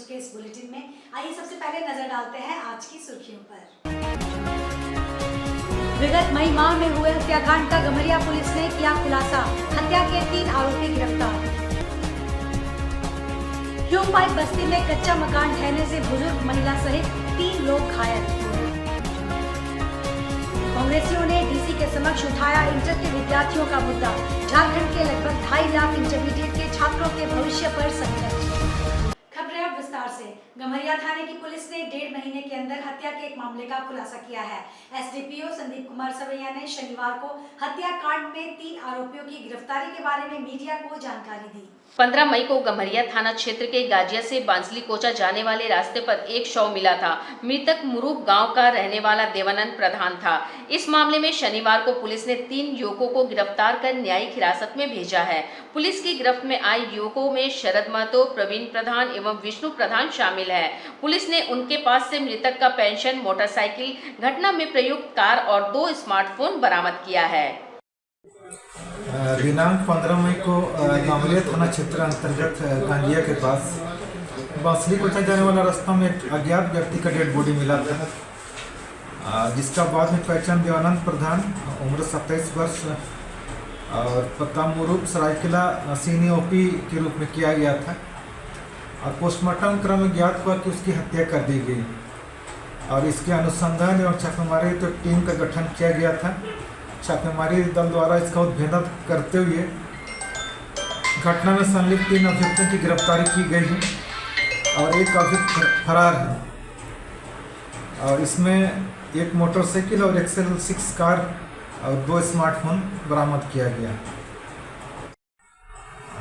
News के इस bulletin में। आइए सबसे पहले नजर डालते हैं आज की सुर्खियों पर। विगत मई माह में हुए हत्याकांड का गम्हरिया पुलिस ने किया खुलासा, हत्या के 3 आरोपी गिरफ्तार। ह्यूम पाइप बस्ती में कच्चा मकान ढहने से बुजुर्ग महिला सहित 3 लोग घायल। कांग्रेसियों ने डीसी के समक्ष उठाया इंटर के विद्यार्थियों का मुद्दा, झारखंड के लगभग 2.5 लाख इंटरमीडिएट के छात्रों के भविष्य पर संकट। खबरें अब विस्तार से। गम्हरिया थाने की पुलिस ने 1.5 महीने के अंदर हत्या के एक मामले का खुलासा किया है। एसडीपीओ संदीप कुमार सवैया ने शनिवार को हत्याकांड में 3 आरोपियों की गिरफ्तारी के बारे में मीडिया को जानकारी दी। 15 मई को गम्हरिया थाना क्षेत्र के गाजिया से बांसली कोचा जाने वाले रास्ते पर एक शव मिला था। मृतक मुरूप गांव का रहने वाला देवानंद प्रधान था। इस मामले में शनिवार को पुलिस ने 3 युवकों को गिरफ्तार कर न्यायिक हिरासत में भेजा है। पुलिस की गिरफ्त में आए युवकों में शरद महतो, प्रवीण प्रधान एवं विष्णु प्रधान शामिल है। पुलिस ने उनके पास से मृतक का पेंशन, मोटरसाइकिल, घटना में प्रयुक्त कार और 2 स्मार्टफोन बरामद किया है। दिनांक 15 मई को गम्हरिया थाना क्षेत्र अंतर्गत गांजिया के पास बांसली कोचा जाने वाला रास्ता में एक अज्ञात व्यक्ति का डेड बॉडी मिला था, जिसका बाद में पहचान देवानंद प्रधान, उम्र 27 वर्ष और पता मुरूप सरायकिला सीनीओपी के रूप में किया गया था। और पोस्टमार्टम क्रम में ज्ञात हुआ कि उसकी हत्या कर दी गई और इसके अनुसंधान एवं छापेमारी तो टीम का गठन किया गया था। छापेमारी दल द्वारा इसका उद्भेदन करते हुए घटना में संलिप्त 3 अभियुक्तों की गिरफ्तारी की गई है और एक अभियुक्त फरार है। और इसमें एक मोटरसाइकिल और एक्सेल 6 कार और 2 स्मार्टफोन बरामद किया गया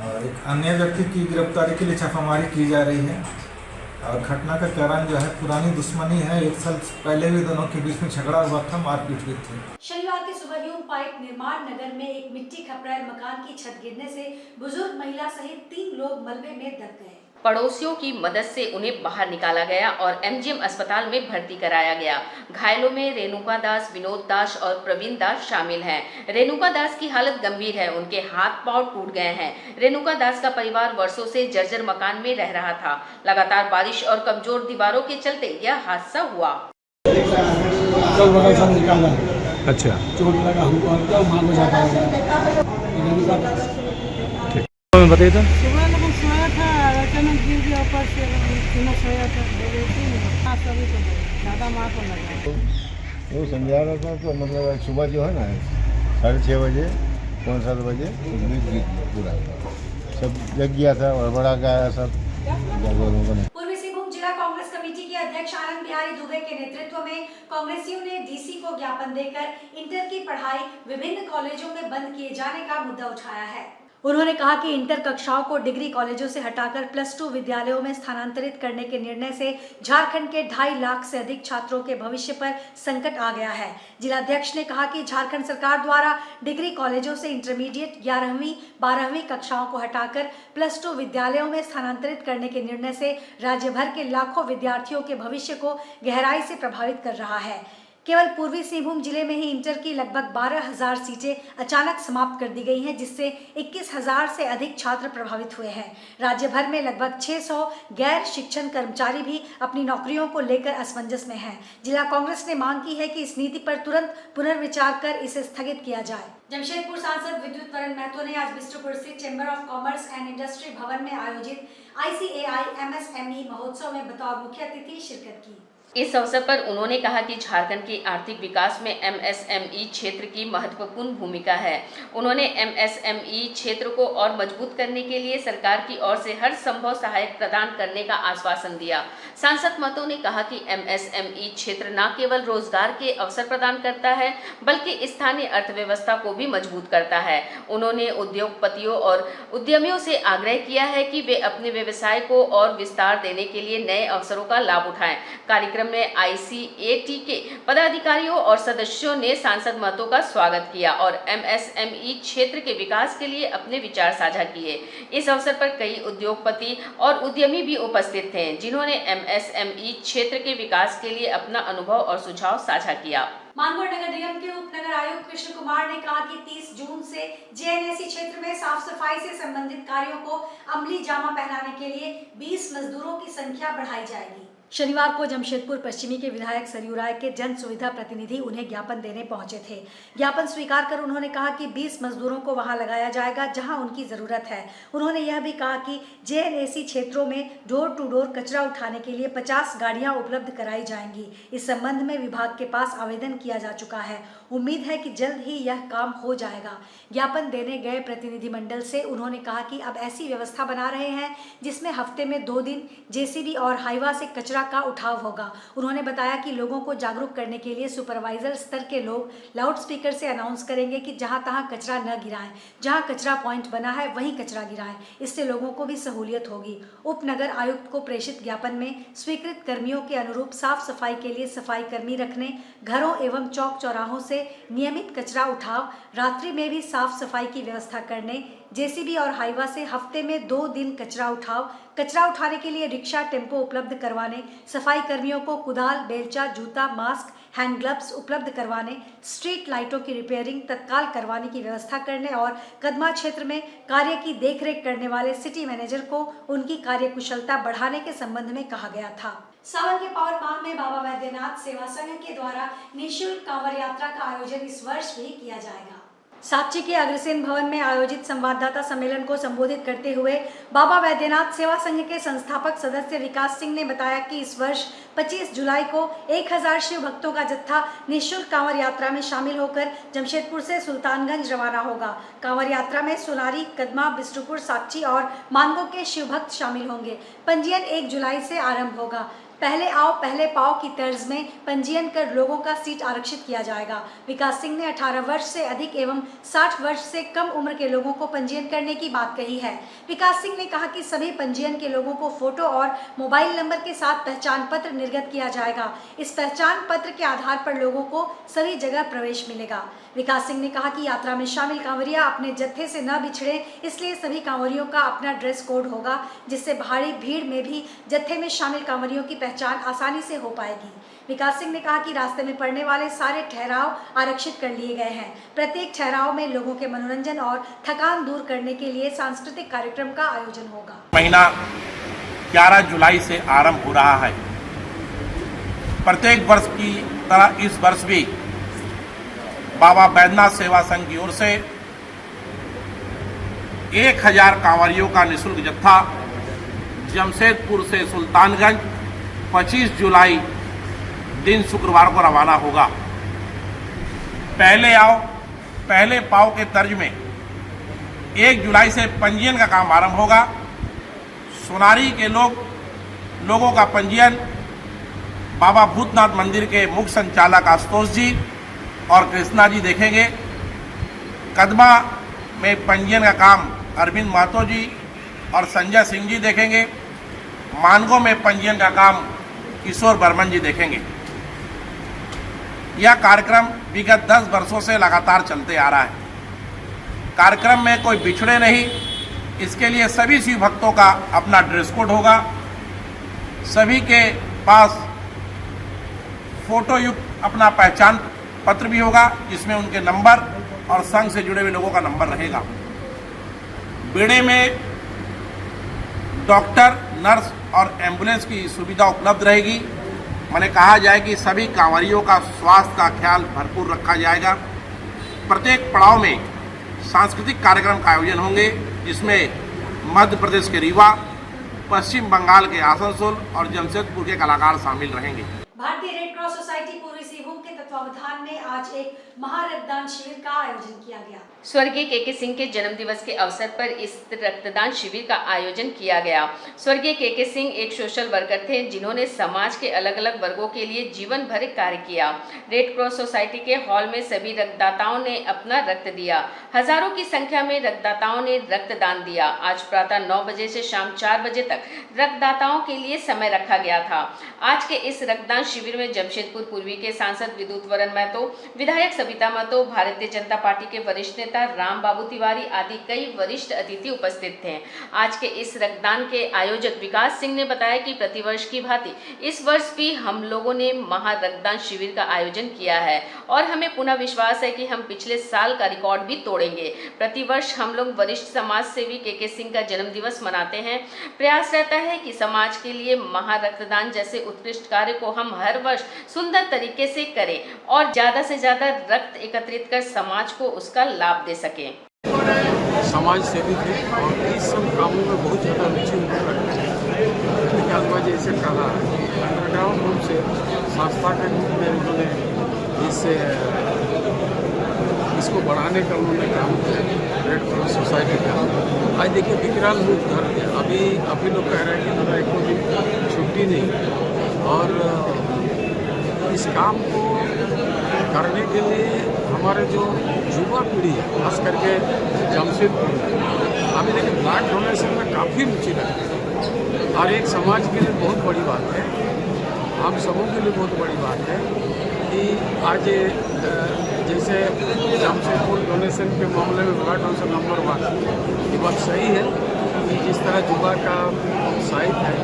और एक अन्य व्यक्ति की गिरफ्तारी के लिए छापामारी की जा रही है। और घटना का कारण जो है पुरानी दुश्मनी है, 1 साल पहले भी दोनों के बीच में झगड़ा हुआ था, मारपीट हुई थी। शनिवार की सुबह ह्यूम पाइप निर्माण नगर में एक मिट्टी खपराइल मकान की छत गिरने से बुजुर्ग महिला सहित 3 लोग मलबे में दब गए। पड़ोसियों की मदद से उन्हें बाहर निकाला गया और एमजीएम अस्पताल में भर्ती कराया गया। घायलों में रेणुका दास, विनोद दास और प्रवीण दास शामिल हैं। रेणुका दास की हालत गंभीर है, उनके हाथ पांव टूट गए हैं। रेणुका दास का परिवार वर्षों से जर्जर मकान में रह रहा था। लगातार बारिश और कमजोर दीवारों के चलते यह हादसा हुआ। अच्छा, चोट लगा हुआ मां को जाता बताइए तो। सुबह लोग सोया था, अचानक गिर गया ऊपर से, तीनों सोया था, सभी को ज़्यादा माँ को लगा। वो समझा रहा था तो मतलब सुबह जो है ना 6:30 बजे 7 बजे उसमें पूरा सब जग गया था और बड़ा गया सब। पूर्वी सिंहभूम जिला कांग्रेस कमेटी के अध्यक्ष आनंद बिहारी दुबे के नेतृत्व में कांग्रेसियों ने डीसी को ज्ञापन देकर इंटर की पढ़ाई विभिन्न कॉलेजों में बंद किए जाने का मुद्दा उठाया है। उन्होंने कहा कि इंटर कक्षाओं को डिग्री कॉलेजों से हटाकर +2 विद्यालयों में स्थानांतरित करने के निर्णय से झारखंड के 2.5 लाख से अधिक छात्रों के भविष्य पर संकट आ गया है। जिलाध्यक्ष ने कहा कि झारखंड सरकार द्वारा डिग्री कॉलेजों से इंटरमीडिएट 11वीं 12वीं कक्षाओं को हटाकर +2 विद्यालयों में स्थानांतरित करने के निर्णय से राज्य भर के लाखों विद्यार्थियों के भविष्य को गहराई से प्रभावित कर रहा है। केवल पूर्वी सिंहभूम जिले में ही इंटर की लगभग 12,000 सीटें अचानक समाप्त कर दी गई हैं, जिससे 21,000 से अधिक छात्र प्रभावित हुए हैं। राज्य भर में लगभग 600 गैर शिक्षण कर्मचारी भी अपनी नौकरियों को लेकर असमंजस में हैं। जिला कांग्रेस ने मांग की है कि इस नीति पर तुरंत पुनर्विचार कर इसे स्थगित किया जाए। जमशेदपुर सांसद विद्युत वरण महतो ने आज बिष्ट्रपुर स्थित chamber of commerce and industry भवन में आयोजित ICAI MSME महोत्सव में बतौर मुख्य अतिथि शिरकत की। इस अवसर पर उन्होंने कहा कि झारखंड के आर्थिक विकास में MSME क्षेत्र की महत्वपूर्ण भूमिका है। उन्होंने MSME क्षेत्र को और मजबूत करने के लिए सरकार की ओर से हर संभव सहायता प्रदान करने का आश्वासन दिया। सांसद महतो ने कहा कि MSME क्षेत्र न केवल रोजगार के अवसर प्रदान करता है, बल्कि स्थानीय अर्थव्यवस्था को भी मजबूत करता है। उन्होंने उद्योगपतियों और उद्यमियों से आग्रह किया है कि वे अपने व्यवसाय को और विस्तार देने के लिए नए अवसरों का लाभ उठाएं। कार्यक्रम कार्यक्रम में ICAT के पदाधिकारियों और सदस्यों ने सांसद महतो का स्वागत किया और MSME क्षेत्र के विकास के लिए अपने विचार साझा किए। इस अवसर पर कई उद्योगपति और उद्यमी भी उपस्थित थे, जिन्होंने MSME क्षेत्र के विकास के लिए अपना अनुभव और सुझाव साझा किया। मानगढ़ नगर निगम के उप नगर आयुक्त कृष्ण कुमार ने कहा कि 30 जून से JNAC क्षेत्र में साफ सफाई से संबंधित कार्यों को अमली जामा पहनाने के लिए 20 मजदूरों की संख्या बढ़ाई जाएगी। शनिवार को जमशेदपुर पश्चिमी के विधायक सरयू राय के जन सुविधा प्रतिनिधि उन्हें ज्ञापन देने पहुंचे थे। ज्ञापन स्वीकार कर उन्होंने कहा कि 20 मजदूरों को वहां लगाया जाएगा जहां उनकी जरूरत है। उन्होंने यह भी कहा कि JNAC क्षेत्रों में डोर टू डोर कचरा उठाने के लिए 50 गाड़ियां उपलब्ध कराई जाएंगी। इस संबंध में विभाग के पास आवेदन किया जा चुका है। उम्मीद है कि जल्द ही यह काम हो जाएगा। ज्ञापन देने गए प्रतिनिधिमंडल से उन्होंने कहा कि अब ऐसी व्यवस्था बना रहे हैं जिसमें हफ्ते में 2 दिन JCB और हाइवा से कचरा का उठाव होगा। उन्होंने बताया कि लोगों को जागरूक करने के लिए सुपरवाइजर स्तर के लोग लाउड स्पीकर से अनाउंस करेंगे कि जहां तहां कचरा न गिराएं, जहां कचरा पॉइंट बना है वहीं कचरा गिराएं। इससे लोगों को भी सहूलियत होगी। उप नगर आयुक्त को प्रेषित ज्ञापन में स्वीकृत कर्मियों के अनुरूप साफ सफाई के लिए सफाई कर्मी रखने, घरों एवं चौक चौराहों से नियमित कचरा उठाव, रात्रि में भी साफ सफाई की व्यवस्था करने, JCB और हाइवा से हफ्ते में 2 दिन कचरा उठाव, कचरा उठाने के लिए रिक्शा टेम्पो उपलब्ध करवाने, सफाई कर्मियों को कुदाल, बेलचा, जूता, मास्क, हैंड ग्लव्स उपलब्ध करवाने, स्ट्रीट लाइटों की रिपेयरिंग तत्काल करवाने की व्यवस्था करने और कदमा क्षेत्र में कार्य की देखरेख करने वाले सिटी मैनेजर को उनकी कार्यकुशलता बढ़ाने के संबंध में कहा गया था। सावन के पावन माह में बाबा वैद्यनाथ सेवा संघ के द्वारा निःशुल्क कांवड़ यात्रा का आयोजन इस वर्ष भी किया जाएगा। साक्षी के अग्रसेन भवन में आयोजित संवाददाता सम्मेलन को संबोधित करते हुए बाबा वैद्यनाथ सेवा संघ के संस्थापक सदस्य विकास सिंह ने बताया कि इस वर्ष 25 जुलाई को 1000 शिव भक्तों का जत्था निःशुल्क कांवड़ यात्रा में शामिल होकर जमशेदपुर से सुल्तानगंज रवाना होगा। कांवड़ यात्रा में सोनारी, कदमा, बिष्टुपुर, साक्षी और मानगो के शिव भक्त शामिल होंगे। पंजीयन 1 जुलाई से आरंभ होगा। पहले आओ पहले पाओ की तर्ज में पंजीयन कर लोगों का सीट आरक्षित किया जाएगा। विकास सिंह ने 18 वर्ष से अधिक एवं 60 वर्ष से कम उम्र के लोगों को पंजीयन करने की बात कही है। विकास सिंह ने कहा कि सभी पंजीयन के लोगों को फोटो और मोबाइल नंबर के साथ पहचान पत्र निर्गत किया जाएगा। इस पहचान पत्र के आधार पर लोगों को सभी जगह प्रवेश मिलेगा। विकास सिंह ने कहा कि यात्रा में शामिल कांवरिया अपने जत्थे से न बिछड़े, इसलिए सभी कांवरियों का अपना ड्रेस कोड होगा, जिससे भारी भीड़ में भी जत्थे में शामिल कांवरियों की पहचान आसानी से हो पाएगी। विकास सिंह ने कहा कि रास्ते में पड़ने वाले सारे ठहराव आरक्षित कर लिए गए हैं। प्रत्येक ठहराव में लोगों के मनोरंजन और थकान दूर करने के लिए सांस्कृतिक कार्यक्रम का आयोजन होगा। महीना 11 जुलाई से आरंभ हो रहा है। प्रत्येक वर्ष की तरह इस वर्ष भी बाबा वैद्यनाथ सेवा संघ की ओर से 1000 कांवरियों का निःशुल्क जत्था जमशेदपुर से सुल्तानगंज 25 जुलाई दिन शुक्रवार को रवाना होगा। पहले आओ पहले पाओ के तर्ज में 1 जुलाई से पंजीयन का काम आरंभ होगा। सोनारी के लोगों का पंजीयन बाबा भूतनाथ मंदिर के मुख्य संचालक आशुतोष जी और कृष्णा जी देखेंगे। कदमा में पंजीयन का काम अरविंद महतो जी और संजय सिंह जी देखेंगे। मानगो में पंजीयन का काम किशोर बर्मन जी देखेंगे। यह कार्यक्रम विगत 10 वर्षों से लगातार चलते आ रहा है। कार्यक्रम में कोई बिछड़े नहीं, इसके लिए सभी शिव भक्तों का अपना ड्रेस कोड होगा। सभी के पास फोटो युक्त अपना पहचान पत्र भी होगा, जिसमें उनके नंबर और संघ से जुड़े हुए लोगों का नंबर रहेगा। बेड़े में डॉक्टर, नर्स और एम्बुलेंस की सुविधा उपलब्ध रहेगी। मैंने कहा जाए कि सभी कांवरियों का स्वास्थ्य का ख्याल भरपूर रखा जाएगा। प्रत्येक पड़ाव में सांस्कृतिक कार्यक्रम का आयोजन होंगे, जिसमें मध्य प्रदेश के रीवा, पश्चिम बंगाल के आसनसोल और जमशेदपुर के कलाकार शामिल रहेंगे। भारतीय रेड क्रॉस सोसाइटी पूर्वी सिंहभूम के तत्वावधान में आज एक महारक्तदान शिविर का आयोजन किया गया। स्वर्गीय के सिंह के जन्म दिवस के अवसर पर इस रक्तदान शिविर का आयोजन किया गया। स्वर्गीय के सिंह एक सोशल वर्कर थे, जिन्होंने समाज के अलग अलग वर्गों के लिए जीवन भर कार्य किया। रेड क्रॉस सोसाइटी के हॉल में सभी रक्तदाताओं ने अपना रक्त दिया। हजारों की संख्या में रक्तदाताओं ने रक्तदान दिया। आज प्रातः 9 बजे से शाम 4 बजे तक रक्तदाताओं के लिए समय रखा गया था। आज के इस रक्तदान शिविर में जमशेदपुर पूर्वी के सांसद विद्युत वरण महतो, विधायक सविता महतो, भारतीय जनता पार्टी के वरिष्ठ नेता राम बाबू तिवारी आदि कई वरिष्ठ अतिथि उपस्थित थे। आज के इस रक्तदान के आयोजक विकास सिंह ने बताया कि प्रतिवर्ष की भांति इस वर्ष भी हम लोगों ने महा रक्तदान शिविर का आयोजन किया है और हमें पुनः विश्वास है कि हम पिछले साल का रिकॉर्ड भी तोड़ेंगे। प्रतिवर्ष हम लोग वरिष्ठ समाज सेवी के सिंह का जन्म दिवस मनाते हैं। प्रयास रहता है कि समाज के लिए महा रक्तदान जैसे उत्कृष्ट कार्य को हम हर वर्ष सुंदर तरीके से करें और ज्यादा से ज्यादा रक्त एकत्रित कर समाज को उसका लाभ दे सकें। समाज सेवी थे और इस सब कामों में बहुत ज़्यादा रुचि रखते हैं। विकास भाई जैसे कहा अंडरग्राउंड रूप से संस्था के रूप में उन्होंने इसको बढ़ाने का उन्होंने काम किया रेड क्रॉस सोसाइटी का। आज देखिए विकराल रूप धर के अभी लोग कह रहे हैं कि मेरा एक दिन छुट्टी नहीं, और इस काम को करने के लिए हमारे जो युवा पीढ़ी है खास करके जमशेदपुर में अभी देखिए ब्लड डोनेशन में काफ़ी रुचि रखते हैं और एक समाज के लिए बहुत बड़ी बात है, हम सबों के लिए बहुत बड़ी बात है कि आज जैसे जमशेदपुर डोनेशन के मामले में ब्लड डोनेशन नंबर 1, ये बात सही है कि जिस तरह युवा का उत्साहित है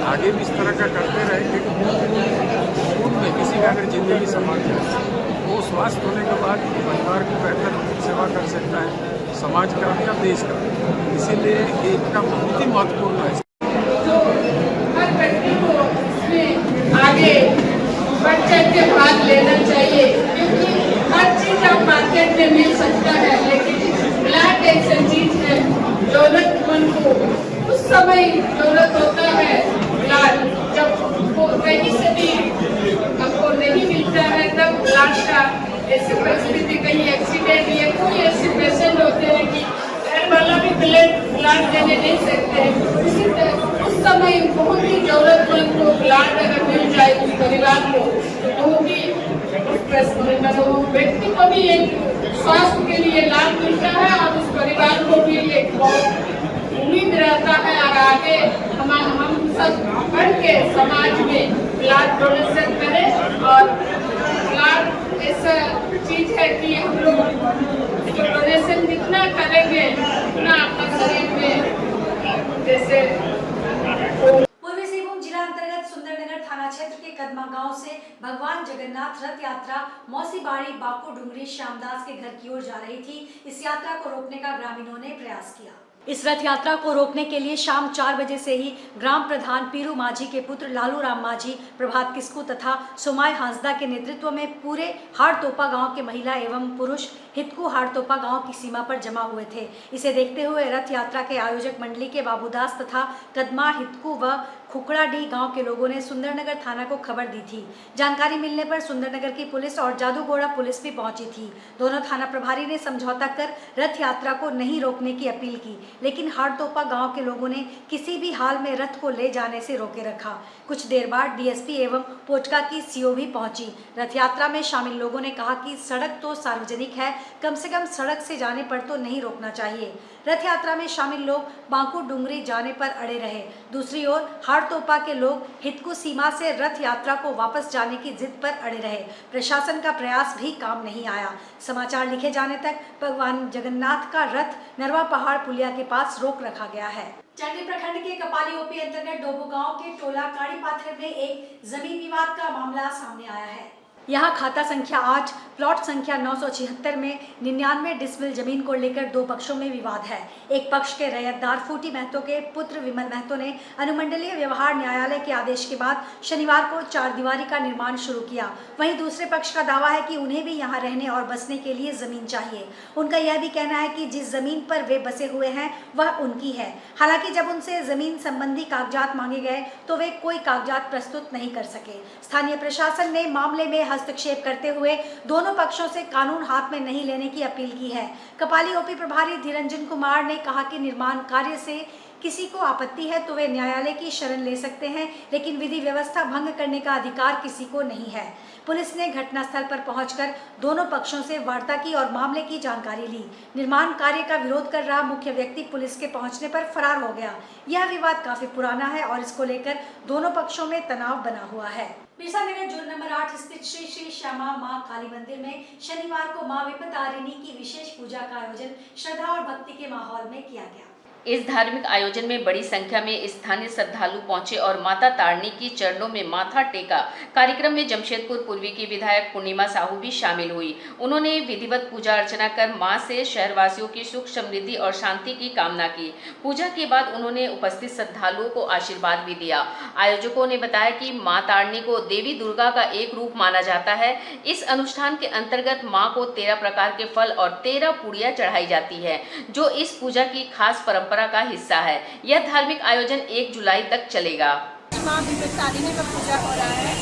आगे भी इस तरह का करते रहे, क्योंकि खून में किसी का अगर जिंदगी संभाल जाए वो स्वस्थ होने के बाद परिवार की बेहतर सेवा कर सकता है, समाज का भी और देश का। इसीलिए एकता बहुत ही महत्वपूर्ण है। तो हर व्यक्ति को इसमें आगे बढ़ चढ़ के भाग लेना चाहिए, क्योंकि हर चीज अब मार्केट में मिल सकता है, लेकिन ब्लड ऐसी चीज है जरूरतमंद को उस समय जरूरत होता है ब्लड, जब वो कहीं से भी आपको नहीं मिलता है तब ब्लड का ऐसी परिस्थिति, कहीं एक्सीडेंट या कोई ऐसे पेशेंट होते हैं कि घर वाला भी ब्लड देने नहीं सकते, इसी तरह उस समय बहुत ही जरूरतमंद को ब्लड अगर मिल जाए उस परिवार को तो वो भी उस व्यक्ति को भी एक स्वास्थ्य के लिए लाभ मिलता है और उस परिवार को भी एक बहुत उम्मीद रहता है और आगे हम सब बढ़ के समाज में ब्लड डोनेशन करें। और ब्लड ऐसा चीज है कि हम लोग डोनेशन जितना करेंगे उतना अपने शरीर में जैसे पूर्वी सिंहभूम जिला अंतर्गत सुंदरनगर थाना क्षेत्र के कदमा गांव से भगवान जगन्नाथ रथ यात्रा मौसीबाड़ी बाको डुंगरी श्यामदास के घर की ओर जा रही थी। इस यात्रा को रोकने का ग्रामीणों ने प्रयास किया। इस रथ यात्रा को रोकने के लिए शाम 4 बजे से ही ग्राम प्रधान पीरू माझी के पुत्र लालू राम माझी, प्रभात किस्कू तथा सोमाय हांसदा के नेतृत्व में पूरे हाड़तोपा गांव के महिला एवं पुरुष हितकू हाड़तोपा गांव की सीमा पर जमा हुए थे। इसे देखते हुए रथ यात्रा के आयोजक मंडली के बाबूदास तथा कदमा, हितकू व खुकड़ाडीह गांव के लोगों ने सुंदरनगर थाना को खबर दी थी। जानकारी मिलने पर सुंदरनगर की पुलिस और जादूगोड़ा पुलिस भी पहुंची थी। दोनों थाना प्रभारी ने समझौता कर रथ यात्रा को नहीं रोकने की अपील की, लेकिन हाड़तोपा गांव के लोगों ने किसी भी हाल में रथ को ले जाने से रोके रखा। कुछ देर बाद डीएसपी एवं पोटका की सीओ भी पहुंची। रथ यात्रा में शामिल लोगों ने कहा कि सड़क तो सार्वजनिक है, कम से कम सड़क से जाने पर तो नहीं रोकना चाहिए। रथ यात्रा में शामिल लोग बांकू डुंगरी जाने पर अड़े रहे। दूसरी ओर हाड़तोपा के लोग हितकू सीमा से रथ यात्रा को वापस जाने की जिद पर अड़े रहे। प्रशासन का प्रयास भी काम नहीं आया। समाचार लिखे जाने तक भगवान जगन्नाथ का रथ नरवा पहाड़ पुलिया के पास रोक रखा गया है। चंडी प्रखंड के कपाली ओपी अंतर्गत डोबो गांव के टोला काड़ी पाथर में एक जमीन विवाद का मामला सामने आया है। यहाँ खाता संख्या 8 प्लॉट संख्या 976 में 99 डिसमिल जमीन को लेकर दो पक्षों में विवाद है। एक पक्ष के रैयतदार फूटी महतो के पुत्र विमल महतो ने अनुमंडलीय व्यवहार न्यायालय के आदेश के बाद शनिवार को 4 दीवारी का निर्माण शुरू किया। वहीं दूसरे पक्ष का दावा है कि उन्हें भी यहाँ रहने और बसने के लिए जमीन चाहिए। उनका यह भी कहना है कि जिस जमीन पर वे बसे हुए हैं वह उनकी है। हालांकि जब उनसे जमीन संबंधी कागजात मांगे गए तो वे कोई कागजात प्रस्तुत नहीं कर सके। स्थानीय प्रशासन ने मामले में हस्तक्षेप करते हुए दोनों पक्षों से कानून हाथ में नहीं लेने की अपील की है। कपाली ओपी प्रभारी धीरंजन कुमार ने कहा कि निर्माण कार्य से किसी को आपत्ति है तो वे न्यायालय की शरण ले सकते हैं, लेकिन विधि व्यवस्था भंग करने का अधिकार किसी को नहीं है। पुलिस ने घटनास्थल पर पहुंचकर दोनों पक्षों से वार्ता की और मामले की जानकारी ली। निर्माण कार्य का विरोध कर रहा मुख्य व्यक्ति पुलिस के पहुंचने पर फरार हो गया। यह विवाद काफी पुराना है और इसको लेकर दोनों पक्षों में तनाव बना हुआ है। बिरसा नगर जोन नंबर 8 स्थित श्री श्री श्यामा मां काली मंदिर में शनिवार को मां विपत्तारिणी की विशेष पूजा का आयोजन श्रद्धा और भक्ति के माहौल में किया गया। इस धार्मिक आयोजन में बड़ी संख्या में स्थानीय श्रद्धालु पहुंचे और माता तारिणी की चरणों में माथा टेका। कार्यक्रम में जमशेदपुर पूर्वी की विधायक पूर्णिमा साहू भी शामिल हुई। उन्होंने विधिवत पूजा अर्चना कर मां से शहरवासियों की सुख समृद्धि और शांति की कामना की। पूजा के बाद उन्होंने उपस्थित श्रद्धालुओं को आशीर्वाद भी दिया। आयोजकों ने बताया कि मां तारिणी को देवी दुर्गा का एक रूप माना जाता है। इस अनुष्ठान के अंतर्गत मां को 13 प्रकार के फल और 13 पूड़ियां चढ़ाई जाती है, जो इस पूजा की खास परंपरा का हिस्सा है। यह धार्मिक आयोजन 1 जुलाई तक चलेगा। माँ विपत्तारिणी का पूजा हो रहा है।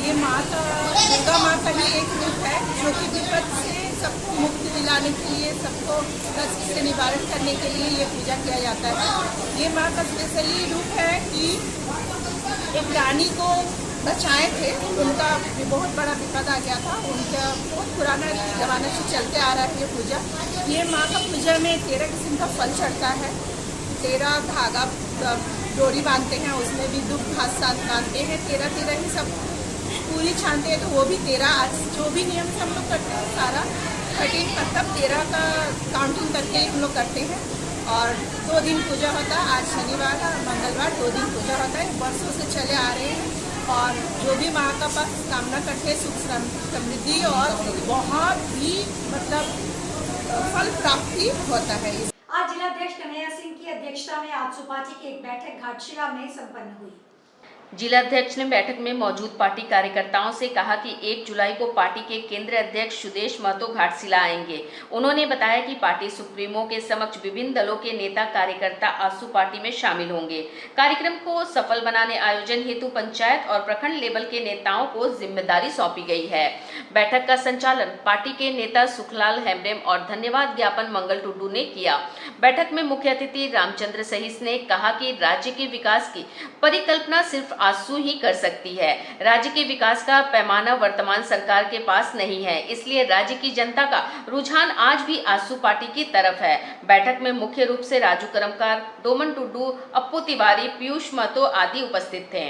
ये माँ का दुर्गा माँ का ही एक रूप है, जो कि विपत से सबको मुक्ति दिलाने के लिए, सबको कष्ट से निवारण करने के लिए ये पूजा किया जाता है। ये माँ का स्पेशली रूप है कि एक रानी को बचाए थे, उनका बहुत बड़ा विपद आ गया था। उनका बहुत पुराना जमाने से चलते आ रहा है ये पूजा। ये माँ का पूजा में 13 किस्म का फल चढ़ता है, 13 धागा डोरी बांधते हैं, उसमें भी दुख घास साथ बांधते हैं, 13 ही सब पूरी छानते हैं, तो वो भी 13 आज जो भी नियम से हम लोग करते हैं सारा 13 मतलब 13 का काउंटिंग करके हम लोग करते हैं। और 2 दिन पूजा होता है, आज शनिवार और मंगलवार 2 दिन पूजा होता है। वर्षों से चले आ रहे हैं और जो भी माँ का पास कामना करते हैं सुख समृद्धि और बहुत ही मतलब फल प्राप्ति होता है। आज जिलाध्यक्ष कन्हैया सिंह की अध्यक्षता में आजसू पार्टी की एक बैठक घाटशिला में संपन्न हुई। जिलाध्यक्ष ने बैठक में मौजूद पार्टी कार्यकर्ताओं से कहा कि 1 जुलाई को पार्टी के केंद्रीय अध्यक्ष सुदेश महतो घाटशिला आएंगे। उन्होंने बताया कि पार्टी सुप्रीमो के समक्ष विभिन्न दलों के नेता कार्यकर्ता आजसू पार्टी में शामिल होंगे। कार्यक्रम को सफल बनाने आयोजन हेतु पंचायत और प्रखंड लेवल के नेताओं को जिम्मेदारी सौंपी गई है। बैठक का संचालन पार्टी के नेता सुखलाल हेम्ब्रेम और धन्यवाद ज्ञापन मंगल टुडू ने किया। बैठक में मुख्य अतिथि रामचंद्र सहिस ने कहा कि राज्य के विकास की परिकल्पना सिर्फ आजसू ही कर सकती है। राज्य के विकास का पैमाना वर्तमान सरकार के पास नहीं है, इसलिए राज्य की जनता का रुझान आज भी आजसू पार्टी की तरफ है। बैठक में मुख्य रूप से राजू करमकार, डोमन टुडू, अप्पू तिवारी, पीयूष महतो आदि उपस्थित थे।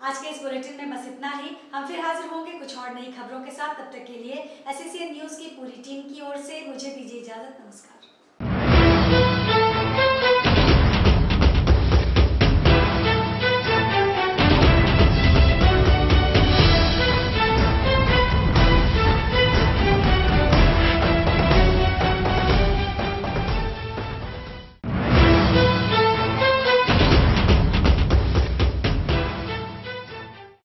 आज के इस बुलेटिन में बस इतना ही। हम फिर हाजिर होंगे कुछ और नई खबरों के साथ। तब तक के लिए एसएससीएन न्यूज की पूरी टीम की ओर से मुझे दीजिए इजाजत। नमस्कार।